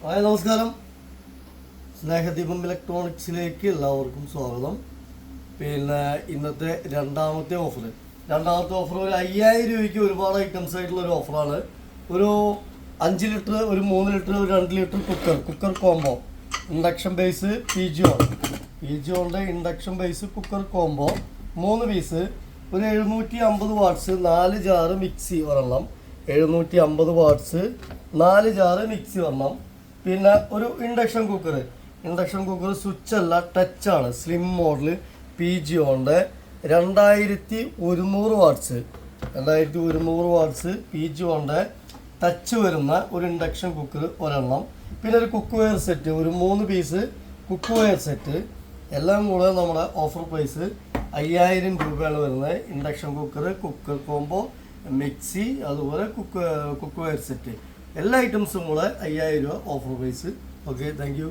Hi നമസ്കാരം. സ്നേഹദീപം ഇലക്ട്രോണിക്സിലേക്ക് എല്ലാവർക്കും സ്വാഗതം. പിന്നെ ഇന്നത്തെ രണ്ടാമത്തെ ഓഫർ ഒരു 5000 രൂപയ്ക്ക് ഒരുപാട് ഐറ്റംസ് ആയിട്ടുള്ള ഒരു ഓഫറാണ്. ഒരു 5 ലിറ്റർ, ഒരു 3 ലിറ്റർ, ഒരു 2 litre cooker combo, induction base പി ജി ഓണിൻ്റെ induction base cooker combo 3 piece, ഒരു 750 വാട്ട്സ് 4 ജാറ് മിക്സി ഒരെണ്ണം, 750 വാട്ട്സ് 4 ജാറ് മിക്സി ഒരെണ്ണം. പിന്നെ ഒരു ഇൻഡക്ഷൻ കുക്കർ സ്വിച്ച് അല്ല, ടച്ചാണ്, സ്ലിം മോഡൽ പി ജി ഓണിൻ്റെ 2100 വാട്ട്സ് പി ജി ഓണിൻ്റെ ടച്ച് വരുന്ന ഒരു ഇൻഡക്ഷൻ കുക്കർ ഒരെണ്ണം. പിന്നെ ഒരു കുക്ക് വെയർ സെറ്റ്, ഒരു 3 പീസ് കുക്ക് വെയർ സെറ്റ്. എല്ലാം കൂടെ നമ്മുടെ ഓഫർ പ്രൈസ് 5000 രൂപയാണ് വരുന്നത്. ഇൻഡക്ഷൻ കുക്കർ കോംബോ, മിക്സി, അതുപോലെ കുക്ക് വെയർ സെറ്റ്, എല്ലാ ഐറ്റംസും കൂടെ 5000 രൂപ offer price. Okay, thank U.